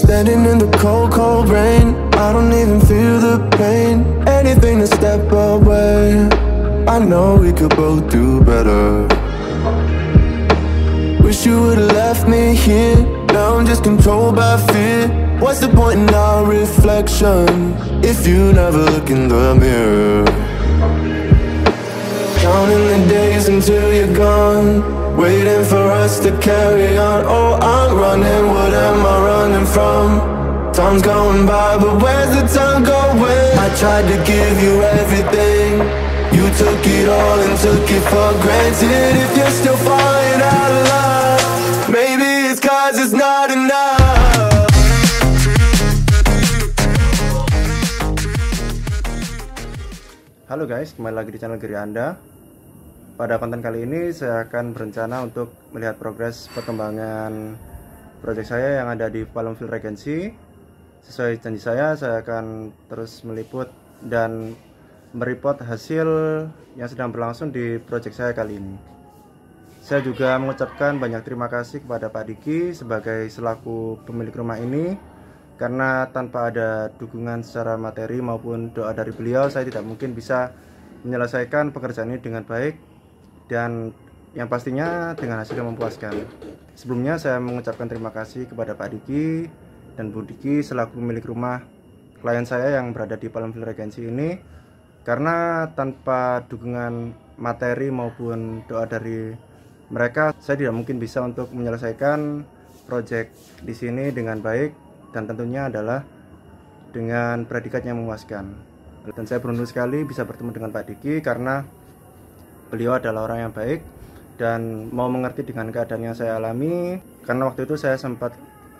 Standing in the cold, cold rain, I don't even feel the pain. Anything to step away, I know we could both do better. Wish you would've left me here, now I'm just controlled by fear. What's the point in our reflection, if you never look in the mirror? Counting the days until you're gone, waiting for us to carry on. Oh, I'm running, what am I running from? Time's going by, but where's the time going? I tried to give you everything, you took it all and took it for granted. If you're still falling out of love, maybe it's 'cause it's not enough. Halo guys, kembali lagi di channel Giri Anda. Pada konten kali ini saya akan berencana untuk melihat progres perkembangan proyek saya yang ada di Palomville Regency. Sesuai janji saya akan terus meliput dan mereport hasil yang sedang berlangsung di proyek saya kali ini. Saya juga mengucapkan banyak terima kasih kepada Pak Diki sebagai selaku pemilik rumah ini, karena tanpa ada dukungan secara materi maupun doa dari beliau, saya tidak mungkin bisa menyelesaikan pekerjaan ini dengan baik dan yang pastinya dengan hasil yang memuaskan. Sebelumnya saya mengucapkan terima kasih kepada Pak Diki dan Bu Diki selaku pemilik rumah klien saya yang berada di Palomville Regency ini, karena tanpa dukungan materi maupun doa dari mereka, saya tidak mungkin bisa untuk menyelesaikan proyek di sini dengan baik dan tentunya adalah dengan predikat yang memuaskan. Dan saya beruntung sekali bisa bertemu dengan Pak Diki karena beliau adalah orang yang baik dan mau mengerti dengan keadaan yang saya alami, karena waktu itu saya sempat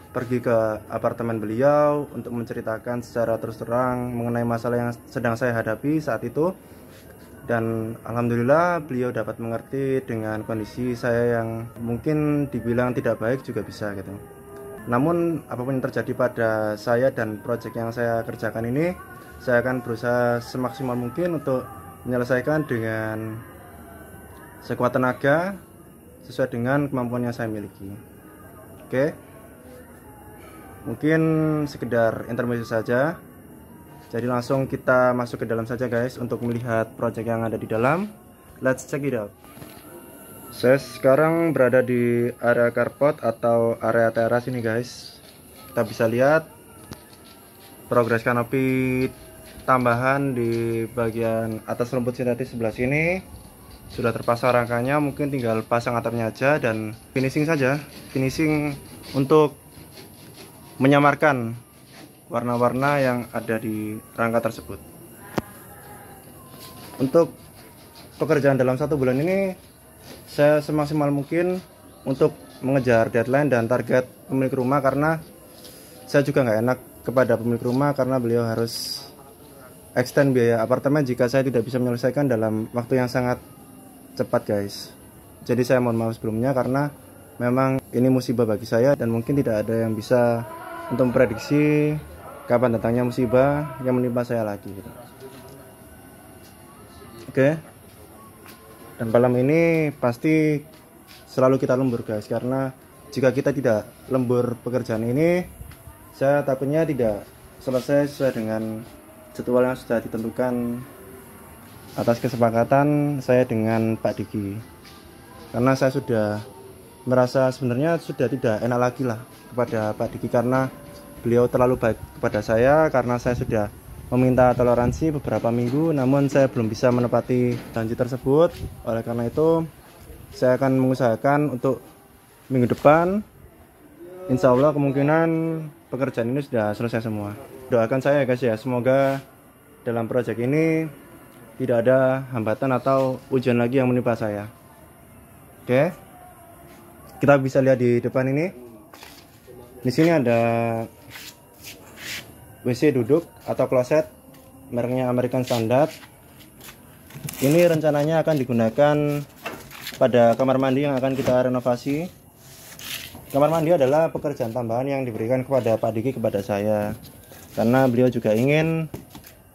pergi ke apartemen beliau untuk menceritakan secara terus terang mengenai masalah yang sedang saya hadapi saat itu, dan alhamdulillah beliau dapat mengerti dengan kondisi saya yang mungkin dibilang tidak baik juga bisa gitu. Namun apapun yang terjadi pada saya dan proyek yang saya kerjakan ini, saya akan berusaha semaksimal mungkin untuk menyelesaikan dengan sekuat tenaga sesuai dengan kemampuan yang saya miliki. Oke, mungkin sekedar intermezzo saja, jadi langsung kita masuk ke dalam saja guys untuk melihat proyek yang ada di dalam. Let's check it out. Saya sekarang berada di area carport atau area teras ini guys. Kita bisa lihat progres kanopi tambahan di bagian atas rumput sintetis sebelah sini sudah terpasang rangkanya, mungkin tinggal pasang atapnya aja dan finishing saja. Finishing untuk menyamarkan warna-warna yang ada di rangka tersebut. Untuk pekerjaan dalam 1 bulan ini, saya semaksimal mungkin untuk mengejar deadline dan target pemilik rumah, karena saya juga nggak enak kepada pemilik rumah karena beliau harus extend biaya apartemen jika saya tidak bisa menyelesaikan dalam waktu yang sangat cepat guys. Jadi saya mohon maaf sebelumnya karena memang ini musibah bagi saya dan mungkin tidak ada yang bisa untuk memprediksi kapan datangnya musibah yang menimpa saya lagi gitu. Oke. Dan malam ini pasti selalu kita lembur guys, karena jika kita tidak lembur pekerjaan ini, saya takutnya tidak selesai sesuai dengan jadwal yang sudah ditentukan atas kesepakatan saya dengan Pak Diki. Karena saya sudah merasa sebenarnya sudah tidak enak lagi lah kepada Pak Diki, karena beliau terlalu baik kepada saya, karena saya sudah meminta toleransi beberapa minggu namun saya belum bisa menepati janji tersebut. Oleh karena itu saya akan mengusahakan untuk minggu depan, insya Allah kemungkinan pekerjaan ini sudah selesai semua. Doakan saya guys ya, semoga dalam proyek ini tidak ada hambatan atau ujian lagi yang menimpa saya. Oke, kita bisa lihat di depan ini. Di sini ada WC duduk atau kloset mereknya American Standard. Ini rencananya akan digunakan pada kamar mandi yang akan kita renovasi. Kamar mandi adalah pekerjaan tambahan yang diberikan kepada Pak Diki kepada saya, karena beliau juga ingin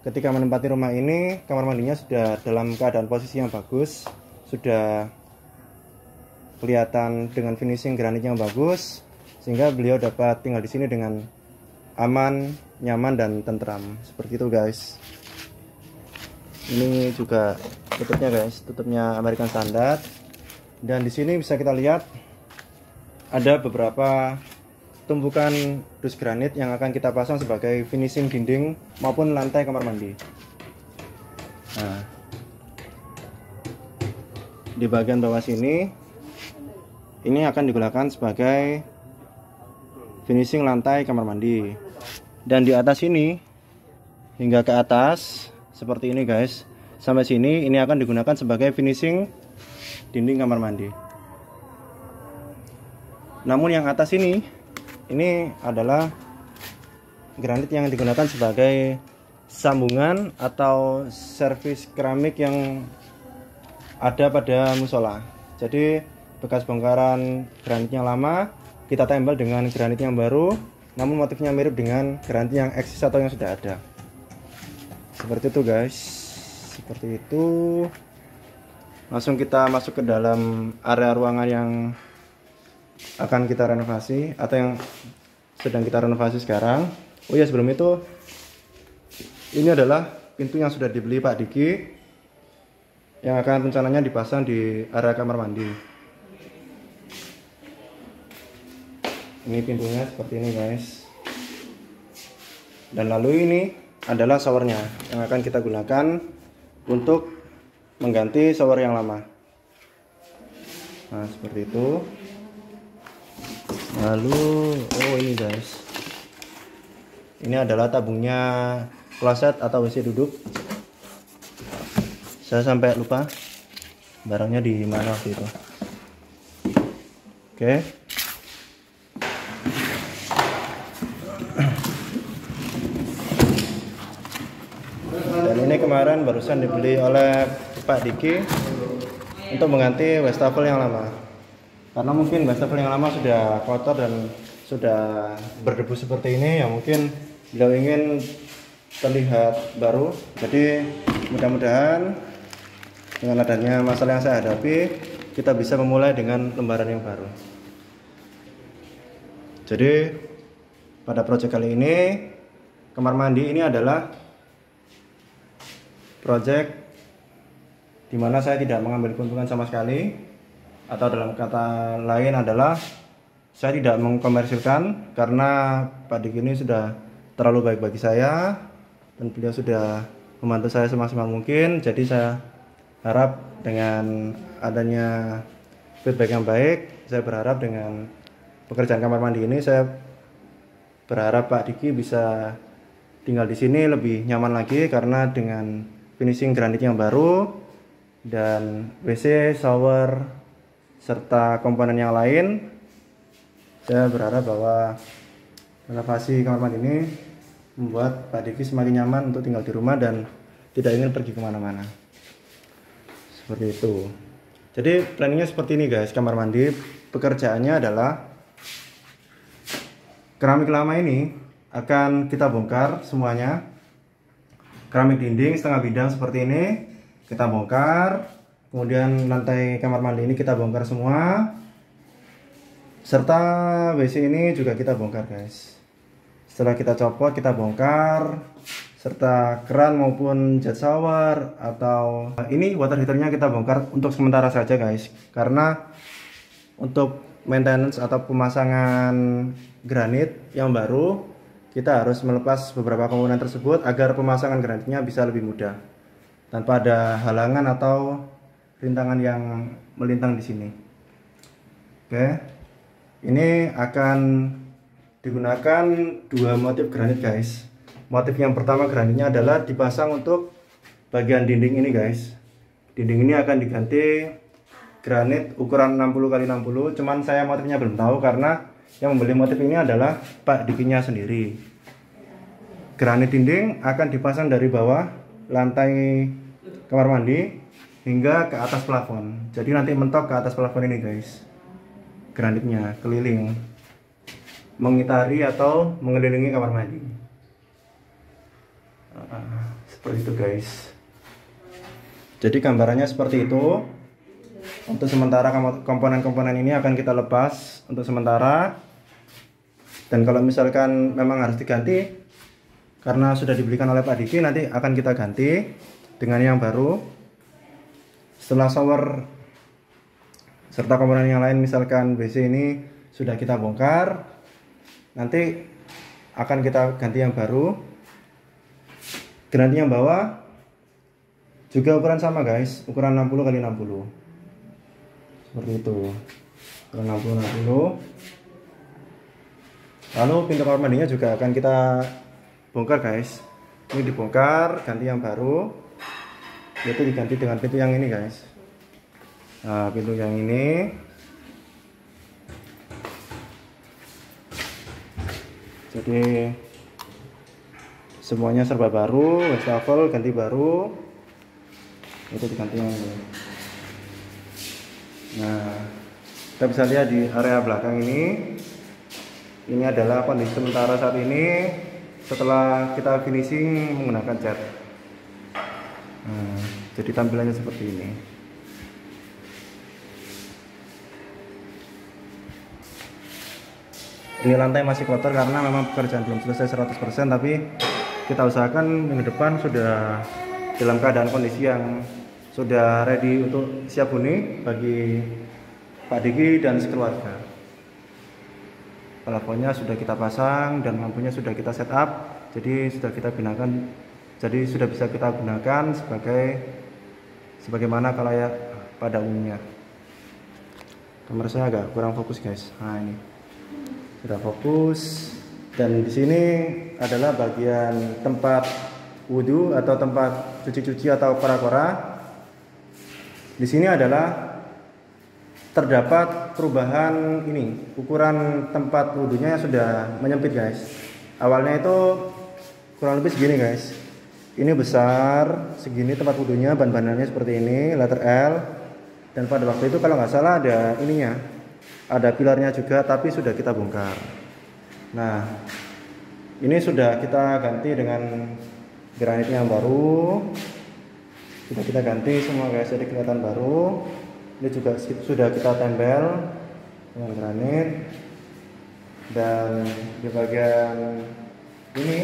ketika menempati rumah ini, kamar mandinya sudah dalam keadaan posisi yang bagus, sudah kelihatan dengan finishing granit yang bagus, sehingga beliau dapat tinggal di sini dengan aman, nyaman, dan tentram. Seperti itu guys. Ini juga tutupnya guys, tutupnya American Standard. Dan di sini bisa kita lihat ada beberapa tumpukan dus granit yang akan kita pasang sebagai finishing dinding maupun lantai kamar mandi. Nah, di bagian bawah sini ini akan digunakan sebagai finishing lantai kamar mandi, dan di atas ini hingga ke atas seperti ini guys, sampai sini ini akan digunakan sebagai finishing dinding kamar mandi. Namun yang atas ini adalah granit yang digunakan sebagai sambungan atau servis keramik yang ada pada musola. Jadi bekas bongkaran granit yang lama kita tempel dengan granit yang baru, namun motifnya mirip dengan granit yang eksis atau yang sudah ada. Seperti itu guys, seperti itu. Langsung kita masuk ke dalam area ruangan yang akan kita renovasi atau yang sedang kita renovasi sekarang. Oh ya, sebelum itu, ini adalah pintu yang sudah dibeli Pak Diki, yang akan rencananya dipasang di area kamar mandi. Ini pintunya seperti ini guys. Dan lalu ini adalah showernya yang akan kita gunakan untuk mengganti shower yang lama. Nah, seperti itu. Lalu ini guys, ini adalah tabungnya kloset atau WC duduk. Saya sampai lupa barangnya di mana waktu itu. Oke. Dan ini kemarin barusan dibeli oleh Pak Diki untuk mengganti wastafel yang lama. Karena mungkin wastafel yang lama sudah kotor dan sudah berdebu seperti ini, ya mungkin beliau ingin terlihat baru. Jadi mudah-mudahan dengan adanya masalah yang saya hadapi, kita bisa memulai dengan lembaran yang baru. Jadi pada proyek kali ini, kamar mandi ini adalah proyek dimana saya tidak mengambil keuntungan sama sekali, atau dalam kata lain adalah saya tidak mengkomersilkan, karena Pak Dik ini sudah terlalu baik bagi saya dan beliau sudah membantu saya semaksimal mungkin. Jadi saya harap dengan adanya feedback yang baik, saya berharap dengan pekerjaan kamar mandi ini, saya berharap Pak Diki bisa tinggal di sini lebih nyaman lagi, karena dengan finishing granit yang baru dan WC, shower, serta komponen yang lain, saya berharap bahwa renovasi kamar mandi ini membuat Pak Diki semakin nyaman untuk tinggal di rumah dan tidak ingin pergi kemana-mana. Seperti itu. Jadi planningnya seperti ini guys, kamar mandi. Pekerjaannya adalah keramik lama ini akan kita bongkar semuanya. Keramik dinding setengah bidang seperti ini kita bongkar. Kemudian lantai kamar mandi ini kita bongkar semua, serta WC ini juga kita bongkar guys. Setelah kita copot, kita bongkar, serta keran maupun jet shower atau ini water heaternya kita bongkar untuk sementara saja guys, karena untuk maintenance atau pemasangan granit yang baru, kita harus melepas beberapa komponen tersebut agar pemasangan granitnya bisa lebih mudah tanpa ada halangan atau rintangan yang melintang di sini. Oke, ini akan digunakan dua motif granit guys. Motif yang pertama granitnya adalah dipasang untuk bagian dinding ini guys. Dinding ini akan diganti granit ukuran 60x60. Cuman saya motifnya belum tahu karena yang membeli motif ini adalah Pak Dikinya sendiri. Granit dinding akan dipasang dari bawah lantai kamar mandi hingga ke atas plafon. Jadi nanti mentok ke atas plafon ini guys. Granitnya keliling mengitari atau mengelilingi kamar mandi. Seperti itu guys. Jadi gambarannya seperti itu. Untuk sementara komponen-komponen ini akan kita lepas untuk sementara. Dan kalau misalkan memang harus diganti karena sudah dibelikan oleh Pak Diki, nanti akan kita ganti dengan yang baru. Setelah shower serta komponen yang lain, misalkan WC ini sudah kita bongkar, nanti akan kita ganti yang baru. Geranti yang bawah juga ukuran sama guys, ukuran 60 x 60 seperti itu, ukuran 60 x 60. Lalu pintu kamar mandinya juga akan kita bongkar guys. Ini dibongkar, ganti yang baru, yaitu diganti dengan pintu yang ini guys. Nah, pintu yang ini jadi semuanya serba baru, wastafel ganti baru, itu diganti yang ini. Nah, kita bisa lihat di area belakang ini adalah kondisi sementara saat ini setelah kita finishing menggunakan cat. Nah, jadi tampilannya seperti ini. Ini lantai masih kotor karena memang pekerjaan belum selesai 100%, tapi kita usahakan minggu depan sudah dalam keadaan kondisi yang sudah ready untuk siap huni bagi Pak Diki dan sekeluarga. Plafonnya sudah kita pasang dan lampunya sudah kita setup, jadi sudah bisa kita gunakan sebagaimana kalayak pada umumnya. Kamera saya agak kurang fokus guys. Nah, ini sudah fokus, dan di sini adalah bagian tempat wudhu atau tempat cuci-cuci atau kora-kora. Di sini adalah terdapat perubahan ini, ukuran tempat wudhunya sudah menyempit guys. Awalnya itu kurang lebih segini guys, ini besar segini tempat wudhunya, ban-banannya seperti ini, letter L. Dan pada waktu itu kalau nggak salah ada ininya, ada pilarnya juga, tapi sudah kita bongkar. Nah, ini sudah kita ganti dengan granit yang baru, sudah kita ganti semua guys, jadi kelihatan baru. Ini juga sudah kita tempel dengan granit. Dan di bagian ini,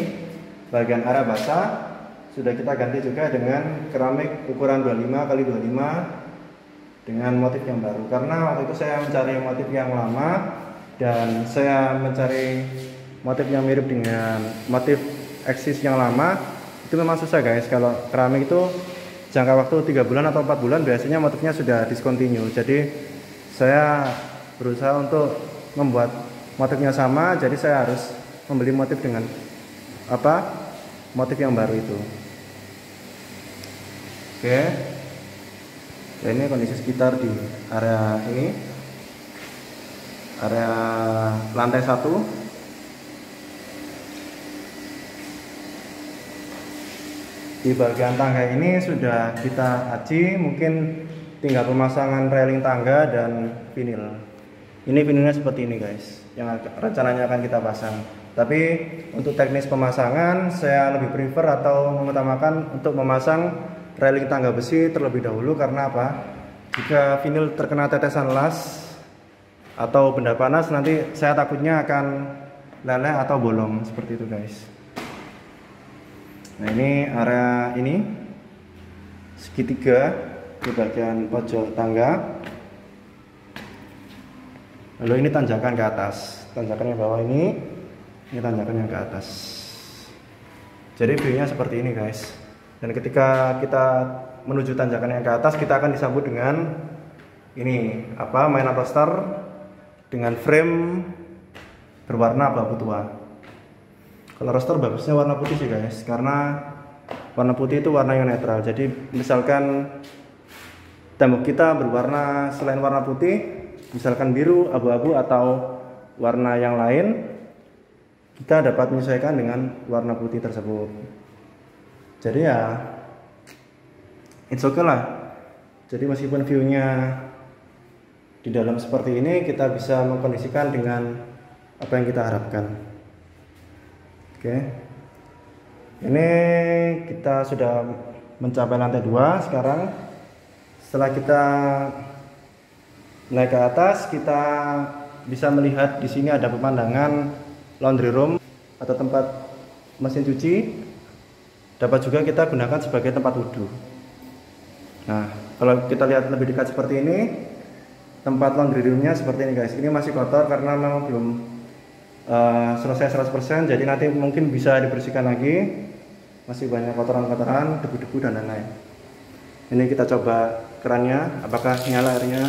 bagian area basah, sudah kita ganti juga dengan keramik ukuran 25 x 25 dengan motif yang baru. Karena waktu itu saya mencari motif yang lama dan saya mencari motif yang mirip dengan motif eksis yang lama, itu memang susah guys. Kalau keramik itu jangka waktu 3 bulan atau 4 bulan biasanya motifnya sudah discontinue. Jadi saya berusaha untuk membuat motifnya sama, jadi saya harus membeli motif dengan motif yang baru itu. Oke. Ya, ini kondisi sekitar di area ini, area lantai 1. Di bagian tangga ini sudah kita aci, mungkin tinggal pemasangan railing tangga dan vinil. Ini vinilnya seperti ini guys, yang rencananya akan kita pasang. Tapi untuk teknis pemasangan saya lebih prefer atau mengutamakan untuk memasang railing tangga besi terlebih dahulu. Karena apa? Jika vinil terkena tetesan las atau benda panas, nanti saya takutnya akan leleh atau bolong seperti itu guys. Nah, ini area ini segitiga di bagian pojok tangga. Lalu ini tanjakan ke atas, tanjakan yang bawah ini tanjakan yang ke atas. Jadi view-nya seperti ini guys. Dan ketika kita menuju tanjakan yang ke atas, kita akan disambut dengan ini mainan roster dengan frame berwarna abu-abu tua. Kalau roster bagusnya warna putih sih guys, karena warna putih itu warna yang netral. Jadi misalkan tembok kita berwarna selain warna putih, misalkan biru, abu-abu atau warna yang lain, kita dapat menyesuaikan dengan warna putih tersebut. Jadi ya it's okay lah. Jadi meskipun view-nya di dalam seperti ini, kita bisa mengkondisikan dengan apa yang kita harapkan. Oke. Ini kita sudah mencapai lantai 2 sekarang. Setelah kita naik ke atas, kita bisa melihat di sini ada pemandangan laundry room atau tempat mesin cuci. Dapat juga kita gunakan sebagai tempat wudhu. Nah, kalau kita lihat lebih dekat seperti ini, tempat laundry roomnya seperti ini guys. Ini masih kotor karena memang belum selesai 100%, jadi nanti mungkin bisa dibersihkan lagi. Masih banyak kotoran-kotoran, debu-debu dan lain-lain. Ini kita coba kerannya, apakah nyala airnya,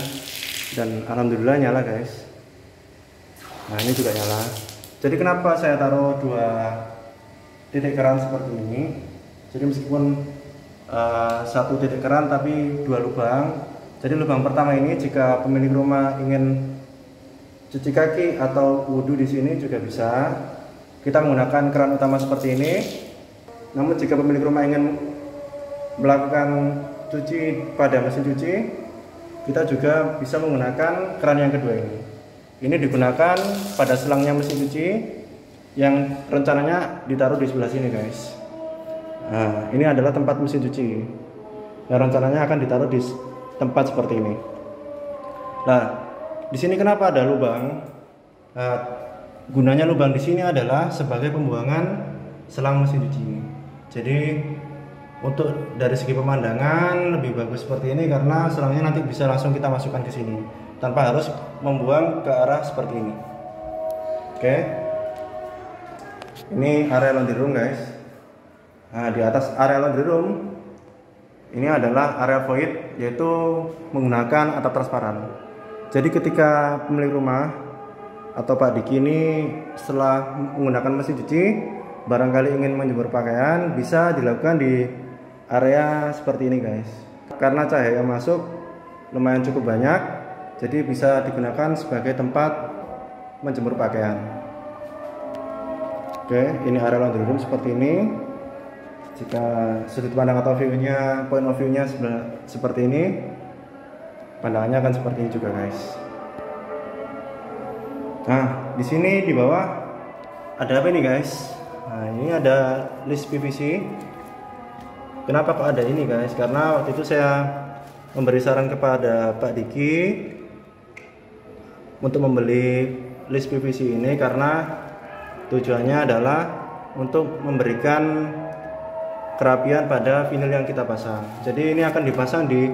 dan alhamdulillah nyala guys. Nah, ini juga nyala. Jadi kenapa saya taruh 2 titik keran seperti ini? Jadi meskipun 1 titik keran tapi 2 lubang. Jadi lubang pertama ini jika pemilik rumah ingin cuci kaki atau wudhu di sini juga bisa. Kita menggunakan keran utama seperti ini. Namun jika pemilik rumah ingin melakukan cuci pada mesin cuci, kita juga bisa menggunakan keran yang kedua ini. Ini digunakan pada selangnya mesin cuci yang rencananya ditaruh di sebelah sini guys. Nah, ini adalah tempat mesin cuci yang rencananya akan ditaruh di tempat seperti ini. Nah, di sini kenapa ada lubang? Nah, gunanya lubang di sini adalah sebagai pembuangan selang mesin cuci. Jadi untuk dari segi pemandangan lebih bagus seperti ini karena selangnya nanti bisa langsung kita masukkan ke sini tanpa harus membuang ke arah seperti ini. Oke. Ini area laundry room guys. Nah, di atas area laundry room ini adalah area void, yaitu menggunakan atap transparan. Jadi ketika pemilik rumah atau Pak Diki ini setelah menggunakan mesin cuci barangkali ingin menjemur pakaian, bisa dilakukan di area seperti ini guys. Karena cahaya yang masuk lumayan cukup banyak, jadi bisa digunakan sebagai tempat menjemur pakaian. Oke, ini area laundry room seperti ini. Jika sudut pandang atau view-nya, point of view-nya seperti ini, pandangannya akan seperti ini juga guys. Nah, di sini di bawah ada apa ini guys? Nah, ini ada list PVC. Kenapa kok ada ini guys? Karena waktu itu saya memberi saran kepada Pak Diki untuk membeli list PVC ini karena tujuannya adalah untuk memberikan kerapian pada vinil yang kita pasang. Jadi ini akan dipasang di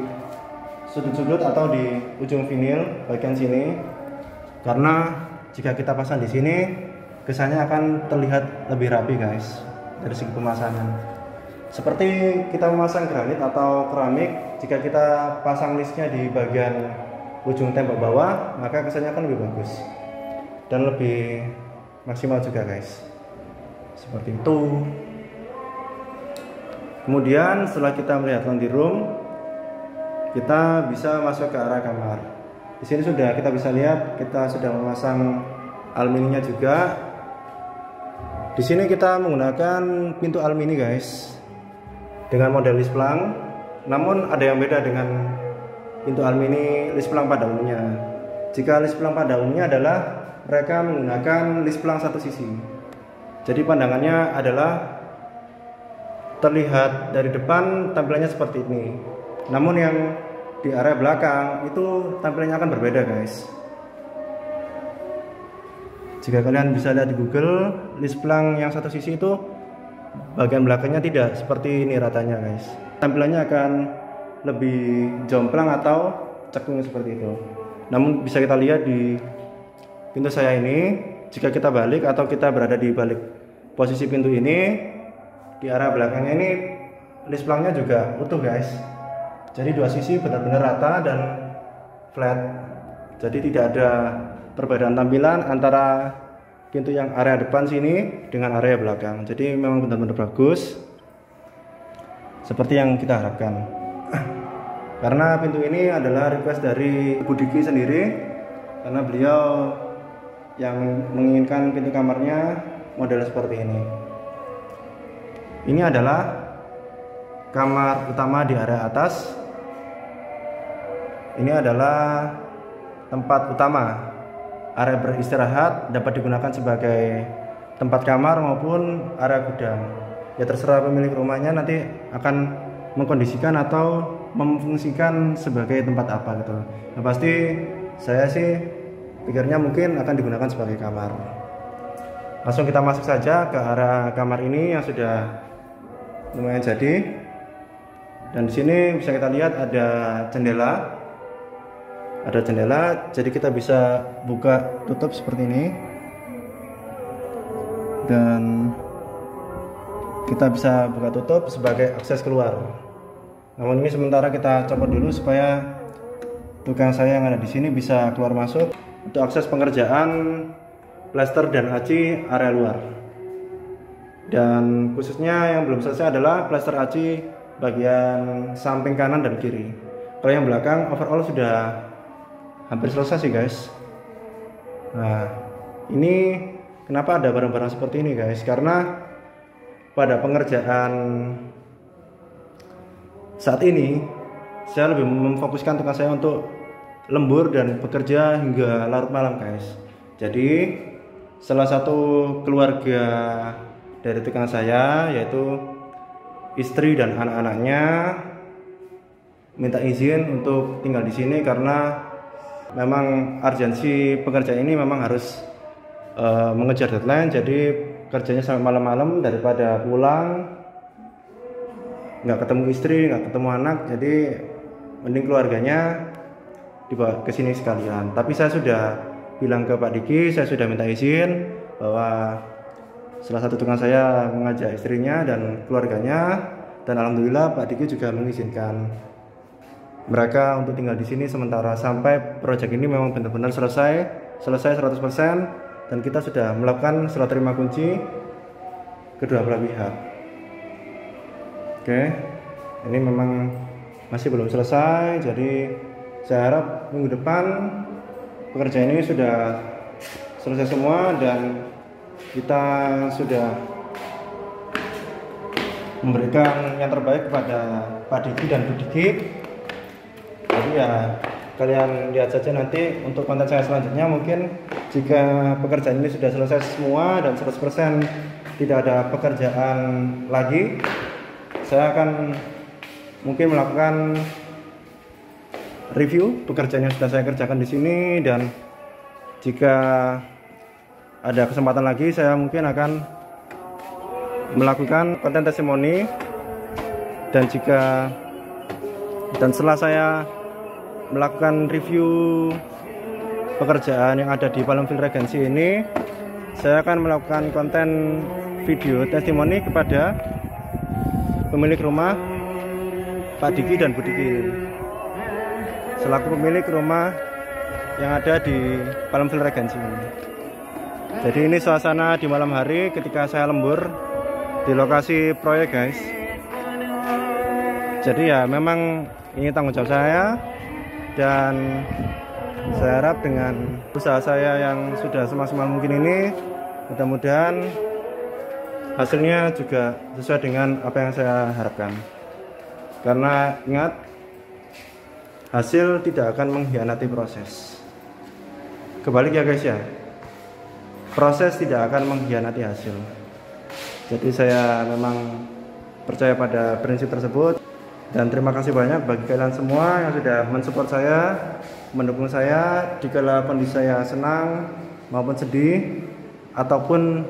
sudut-sudut atau di ujung vinil bagian sini. Karena jika kita pasang di sini, kesannya akan terlihat lebih rapi guys dari segi pemasangan. Seperti kita memasang granit atau keramik, jika kita pasang listnya di bagian ujung tembok bawah, maka kesannya akan lebih bagus dan lebih maksimal juga guys. Seperti itu. Kemudian setelah kita melihat laundry room, kita bisa masuk ke arah kamar. Di sini sudah kita bisa lihat kita sudah memasang aluminiumnya juga. Di sini kita menggunakan pintu alumini guys dengan model lisplang. Namun ada yang beda dengan pintu alumini lisplang pada umumnya. Jika lisplang pada umumnya adalah mereka menggunakan lisplang satu sisi. Jadi pandangannya adalah terlihat dari depan tampilannya seperti ini. Namun yang di area belakang itu tampilannya akan berbeda guys. Jika kalian bisa lihat di Google, lisplang yang satu sisi itu bagian belakangnya tidak seperti ini ratanya guys. Tampilannya akan lebih jomplang atau cekung seperti itu. Namun bisa kita lihat di pintu saya ini, jika kita balik atau kita berada di balik posisi pintu ini, di area belakangnya ini lisplangnya juga utuh guys. Jadi dua sisi benar-benar rata dan flat. Jadi tidak ada perbedaan tampilan antara pintu yang area depan sini dengan area belakang. Jadi memang benar-benar bagus seperti yang kita harapkan. Karena pintu ini adalah request dari Ibu Diki sendiri, karena beliau yang menginginkan pintu kamarnya model seperti ini. Ini adalah kamar utama di area atas. Ini adalah tempat utama. Area beristirahat dapat digunakan sebagai tempat kamar maupun area gudang. ya terserah pemilik rumahnya nanti akan mengkondisikan atau memfungsikan sebagai tempat apa gitu. Nah pasti saya sih pikirnya mungkin akan digunakan sebagai kamar. Langsung kita masuk saja ke arah kamar ini yang sudah lumayan jadi. Dan di sini bisa kita lihat ada jendela. Ada jendela, jadi kita bisa buka tutup seperti ini. Dan kita bisa buka tutup sebagai akses keluar. Namun ini sementara kita copot dulu supaya tukang saya yang ada di sini bisa keluar masuk untuk akses pengerjaan plester dan aci area luar. Dan khususnya yang belum selesai adalah plester aci bagian samping kanan dan kiri. Kalau yang belakang overall sudah hampir selesai sih guys. Nah ini kenapa ada barang-barang seperti ini guys, karena pada pengerjaan saat ini saya lebih memfokuskan tukang saya untuk lembur dan bekerja hingga larut malam guys. Jadi salah satu keluarga dari tukang saya, yaitu istri dan anak-anaknya, minta izin untuk tinggal di sini karena memang urgensi pekerjaan ini memang harus mengejar deadline. Jadi kerjanya sampai malam-malam daripada pulang nggak ketemu istri, nggak ketemu anak, jadi mending keluarganya dibawa ke sini sekalian. Tapi saya sudah bilang ke Pak Diki, saya sudah minta izin bahwa salah satu tukang saya mengajak istrinya dan keluarganya, dan alhamdulillah Pak Diki juga mengizinkan mereka untuk tinggal di sini sementara sampai proyek ini memang benar-benar selesai 100%, dan kita sudah melakukan serah terima kunci kedua belah pihak. Oke, ini memang masih belum selesai, jadi saya harap minggu depan pekerjaan ini sudah selesai semua dan kita sudah memberikan yang terbaik kepada Pak Diki dan Bu Diki. Jadi ya kalian lihat saja nanti untuk konten saya selanjutnya. Mungkin jika pekerjaan ini sudah selesai semua dan 100% tidak ada pekerjaan lagi, saya akan mungkin melakukan review pekerjaan yang sudah saya kerjakan di sini, dan jika ada kesempatan lagi saya mungkin akan melakukan konten testimoni. Dan setelah saya melakukan review pekerjaan yang ada di Palembang Regency ini, saya akan melakukan konten video testimoni kepada pemilik rumah Pak Diki dan Bu Diki, selaku pemilik rumah yang ada di Palembang Regency ini. Jadi ini suasana di malam hari ketika saya lembur di lokasi proyek guys. Jadi ya memang ini tanggung jawab saya, dan saya harap dengan usaha saya yang sudah semaksimal mungkin ini, mudah-mudahan hasilnya juga sesuai dengan apa yang saya harapkan. Karena ingat, hasil tidak akan mengkhianati proses. Kebalik ya guys ya, proses tidak akan mengkhianati hasil. Jadi saya memang percaya pada prinsip tersebut. Dan terima kasih banyak bagi kalian semua yang sudah mensupport saya, mendukung saya dikala kondisi saya senang maupun sedih ataupun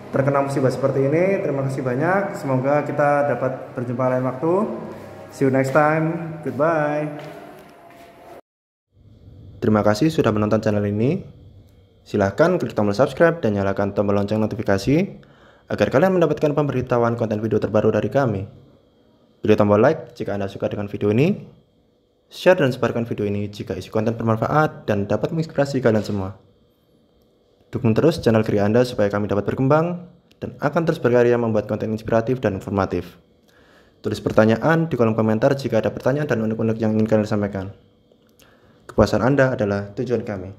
terkena musibah seperti ini. Terima kasih banyak. Semoga kita dapat berjumpa lain waktu. See you next time. Goodbye. Terima kasih sudah menonton channel ini. Silahkan klik tombol subscribe dan nyalakan tombol lonceng notifikasi agar kalian mendapatkan pemberitahuan konten video terbaru dari kami. Beri tombol like jika Anda suka dengan video ini, share dan sebarkan video ini jika isi konten bermanfaat dan dapat menginspirasi kalian semua. Dukung terus channel Kri Anda supaya kami dapat berkembang dan akan terus berkarya membuat konten inspiratif dan informatif. Tulis pertanyaan di kolom komentar jika ada pertanyaan dan unek-unek yang ingin kalian sampaikan. Kepuasan Anda adalah tujuan kami.